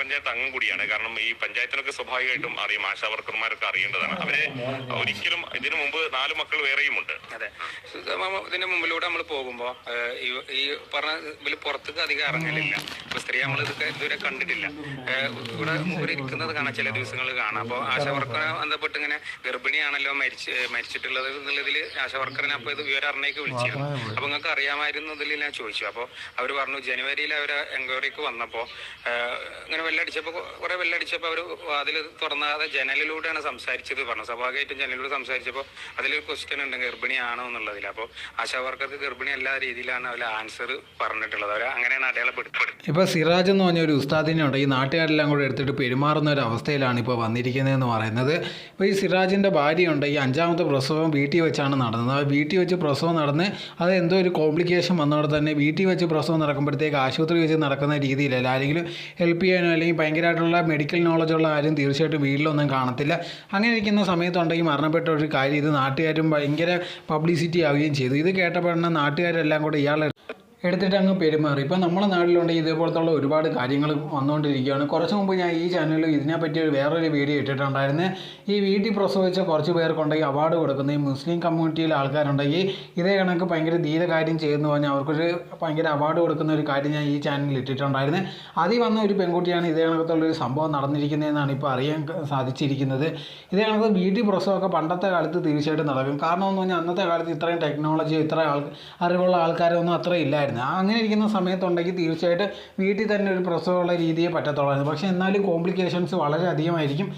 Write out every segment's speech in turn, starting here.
പഞ്ചായത്ത് അംഗം കൂടിയാണ്. കാരണം ഈ പഞ്ചായത്തിനൊക്കെ സ്വാഭാവികമായിട്ടും അറിയും, ആശാ വർക്കർമാരൊക്കെ അറിയേണ്ടതാണ്. അവരെ ഒരിക്കലും ഇതിനു മുമ്പ് 4 മക്കൾ വേറെയുമുണ്ട്. അതെ, ഇതിന്റെ മുമ്പിലൂടെ നമ്മൾ പോകുമ്പോ ഈ പറഞ്ഞ ഇതിൽ പുറത്തേക്ക് അധികം ഇറങ്ങലില്ല. ഇപ്പൊ സ്ത്രീ നമ്മൾ ഇതുവരെ കണ്ടിട്ടില്ല. ഇവിടെ മുമ്പിൽ ഇരിക്കുന്നത് കാണാം, ചില ദിവസങ്ങൾ കാണാം. അപ്പോൾ ആശാ വർക്കറെ ബന്ധപ്പെട്ട് ഇങ്ങനെ ഗർഭിണിയാണല്ലോ മരിച്ചിട്ടുള്ളത് എന്നുള്ളതിൽ ആശാ വർക്കറിനെ അപ്പോൾ ഇത് വിവരം അറിഞ്ഞേക്ക് വിളിച്ചിരുന്നു. അപ്പൊ നിങ്ങൾക്ക് അറിയാമായിരുന്നതിൽ ഞാൻ ചോദിച്ചു. അപ്പോൾ അവർ പറഞ്ഞു ജനുവരിയിൽ അവർ എൻക്വയറിക്ക് വന്നപ്പോൾ ഇങ്ങനെ വെല്ലടിച്ചപ്പോൾ കുറെ വെല്ലടിച്ചപ്പോൾ അവർ അതിൽ തുറന്നാതെ ജനലിലൂടെയാണ് സംസാരിച്ചത് പറഞ്ഞു. സ്വാഭാവികമായിട്ടും ജനലിലൂടെ സംസാരിച്ചപ്പോൾ അതിലൊരു ക്വസ്റ്റ്യൻ ഉണ്ട്, ഗർഭിണിയാണോ എന്നുള്ളതിൽ. അപ്പോൾ ആശാ വർക്കർക്ക് ഗർഭിണി എല്ലാ രീതിയിലാണ് അവർ ആൻസർ പറഞ്ഞിട്ടുള്ളത്. അവർ അങ്ങനെയാണ് അടയാളപ്പെടുത്തുന്നത്. ഇപ്പോൾ സിറാജ് എന്ന് പറഞ്ഞ ഒരു ഉസ്താദിനുണ്ട്, ഈ നാട്ടുകാരെല്ലാം കൂടെ എടുത്തിട്ട് പെരുമാറുന്ന ഒരു അവസ്ഥയിലാണ് ഇപ്പോൾ വന്നിരിക്കുന്നതെന്ന് പറയുന്നത്. ഇപ്പോൾ ഈ സിറാജിൻ്റെ ഭാര്യയുണ്ട്, ഈ 5ാമത്തെ പ്രസവം വീട്ടിൽ വെച്ചാണ് നടന്നത്. ആ വീട്ടിൽ വെച്ച് പ്രസവം നടന്ന് അത് എന്തോ ഒരു കോംപ്ലിക്കേഷൻ വന്നതോടെ തന്നെ വീട്ടിൽ വെച്ച് പ്രസവം നടക്കുമ്പോഴത്തേക്ക് ആശുപത്രി വെച്ച് നടക്കുന്ന രീതിയിലല്ല. ആരെങ്കിലും ഹെൽപ്പ് ചെയ്യാനോ അല്ലെങ്കിൽ ഭയങ്കരമായിട്ടുള്ള മെഡിക്കൽ നോളജുള്ള ആരും തീർച്ചയായിട്ടും വീട്ടിലൊന്നും കാണത്തില്ല. അങ്ങനെ ഇരിക്കുന്ന സമയത്തുണ്ടെങ്കിൽ മരണപ്പെട്ട ഒരു കാര്യം ഇത് നാട്ടുകാരും ഭയങ്കര പബ്ലിസിറ്റി ആവുകയും ചെയ്തു. ഇത് കേട്ടപ്പോഴാണ് നാട്ടുകാരെല്ലാം കൂടെ ഇയാളെ എടുത്തിട്ട് അങ്ങ് പെരുമാറി. ഇപ്പോൾ നമ്മുടെ നാട്ടിലുണ്ടെങ്കിൽ ഇതേപോലത്തുള്ള ഒരുപാട് കാര്യങ്ങൾ വന്നുകൊണ്ടിരിക്കുകയാണ്. കുറച്ച് മുമ്പ് ഞാൻ ഈ ചാനലിൽ ഇതിനെപ്പറ്റി വേറൊരു വീഡിയോ ഇട്ടിട്ടുണ്ടായിരുന്നു. ഈ വീട്ടിൽ പ്രസവിച്ച കുറച്ച് പേർക്കുണ്ടെങ്കിൽ അവാർഡ് കൊടുക്കുന്ന ഈ മുസ്ലിം കമ്മ്യൂണിറ്റിയിലെ ആൾക്കാരുണ്ടെങ്കിൽ ഇതേ കണക്ക് ഭയങ്കര ധീരകാര്യം ചെയ്യുന്നു പറഞ്ഞാൽ അവർക്കൊരു ഭയങ്കര അവാർഡ് കൊടുക്കുന്ന ഒരു കാര്യം ഞാൻ ഈ ചാനലിൽ ഇട്ടിട്ടുണ്ടായിരുന്നു. അതിൽ വന്ന ഒരു പെൺകുട്ടിയാണ് ഇതേ കണക്കത്തുള്ളൊരു സംഭവം നടന്നിരിക്കുന്നതെന്നാണ് ഇപ്പോൾ അറിയാൻ സാധിച്ചിരിക്കുന്നത്. ഇതേ കണക്ക് വീട്ടിൽ പ്രസവമൊക്കെ പണ്ടത്തെ കാലത്ത് തീർച്ചയായിട്ടും നടക്കും. കാരണം എന്ന് പറഞ്ഞാൽ അന്നത്തെ കാലത്ത് ഇത്രയും ടെക്നോളജിയോ ഇത്ര അറിവുള്ള ആൾക്കാരൊന്നും അത്ര ഇല്ലായിരുന്നു. അങ്ങനെ ഇരിക്കുന്ന സമയത്തുണ്ടെങ്കിൽ തീർച്ചയായിട്ടും വീട്ടിൽ തന്നെ ഒരു പ്രസവമുള്ള രീതിയെ പറ്റത്തുള്ളായിരുന്നു. പക്ഷേ എന്നാലും കോംപ്ലിക്കേഷൻസ് വളരെ അധികമായിരിക്കും.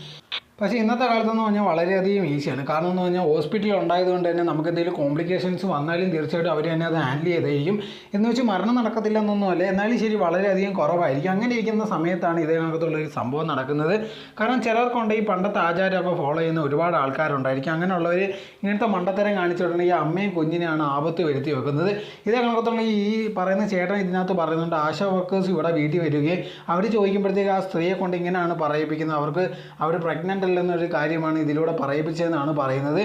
പക്ഷേ ഇന്നത്തെ കാലത്തെന്ന് പറഞ്ഞാൽ വളരെയധികം ഈസിയാണ്. കാരണം എന്ന് പറഞ്ഞാൽ ഹോസ്പിറ്റൽ ഉണ്ടായതുകൊണ്ട് തന്നെ നമുക്ക് എന്തെങ്കിലും കോംപ്ലിക്കേഷൻസ് വന്നാലും തീർച്ചയായിട്ടും അവർ തന്നെ അത് ഹാൻഡിൽ ചെയ്തായിരിക്കും. എന്ന് വെച്ച് മരണം നടക്കത്തില്ലെന്നൊന്നുമല്ല, എന്നാലും ശരി വളരെയധികം കുറവായിരിക്കും. അങ്ങനെ ഇരിക്കുന്ന സമയത്താണ് ഇതേ കണക്കത്തുള്ളൊരു സംഭവം നടക്കുന്നത്. കാരണം ചിലർക്കുണ്ട് ഈ പണ്ടത്തെ ആചാരമൊക്കെ ഫോളോ ചെയ്യുന്ന ഒരുപാട് ആൾക്കാരുണ്ടായിരിക്കും. അങ്ങനെയുള്ളവർ ഇങ്ങനത്തെ മണ്ടത്തരം കാണിച്ചിട്ടുണ്ടെങ്കിൽ അമ്മയും കുഞ്ഞിനെയാണ് ആപത്ത് വരുത്തി വെക്കുന്നത്. ഇതേ കണക്കത്തുള്ള ഈ പറയുന്ന ചേട്ടൻ ഇതിനകത്ത് പറയുന്നുണ്ട്, ആശാ വർക്കേഴ്സ് ഇവിടെ വീട്ടിൽ വരികയും അവർ ചോദിക്കുമ്പോഴത്തേക്ക് ആ സ്ത്രീയെ കൊണ്ട് ഇങ്ങനെയാണ് പറയിപ്പിക്കുന്നത്, അവർ പ്രഗ്നൻ്റ് എന്നൊരു കാര്യമാണ് ഇതിലൂടെ പറയിപ്പിച്ചതെന്നാണ് പറയുന്നത്.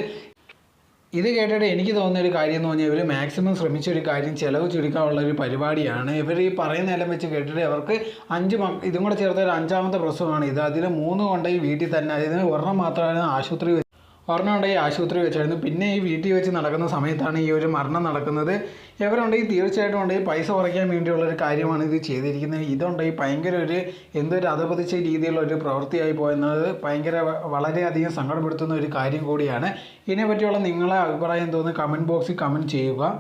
ഇത് കേട്ടിട്ട് എനിക്ക് തോന്നുന്ന ഒരു കാര്യം എന്ന് പറഞ്ഞാൽ ഇവർ മാക്സിമം ശ്രമിച്ചൊരു കാര്യം ചിലവ് ചുരുക്കാനുള്ള ഒരു പരിപാടിയാണ്. ഇവർ ഈ പറയുന്ന എല്ലാം വെച്ച് കേട്ടിട്ട് അവർക്ക് 5 ഇതും കൂടെ ചേർത്ത ഒരു 5ാമത്തെ പ്രസവമാണ് ഇത്. അതിൽ 3 കൊണ്ടുപോയി വീട്ടിൽ തന്നെ, അതിന് ഒരെണ്ണം മാത്രമാണ് ആശുപത്രി വെച്ചായിരുന്നു. പിന്നെ ഈ വീട്ടിൽ വെച്ച് നടക്കുന്ന സമയത്താണ് ഈ ഒരു മരണം നടക്കുന്നത്. ഇവരുണ്ടെങ്കിൽ തീർച്ചയായിട്ടും ഉണ്ടെങ്കിൽ പൈസ കുറയ്ക്കാൻ വേണ്ടിയുള്ളൊരു കാര്യമാണ് ഇത് ചെയ്തിരിക്കുന്നത്. ഇതുണ്ടെങ്കിൽ ഭയങ്കര എന്തൊരു അധപതിച്ച രീതിയിലുള്ള ഒരു പ്രവൃത്തിയായി പോയെന്നത് വളരെയധികം സങ്കടപ്പെടുത്തുന്ന ഒരു കാര്യം കൂടിയാണ്. ഇതിനെപ്പറ്റിയുള്ള നിങ്ങളെ അഭിപ്രായം തോന്നുന്നു കമൻറ്റ് ബോക്സിൽ കമൻറ്റ് ചെയ്യുക.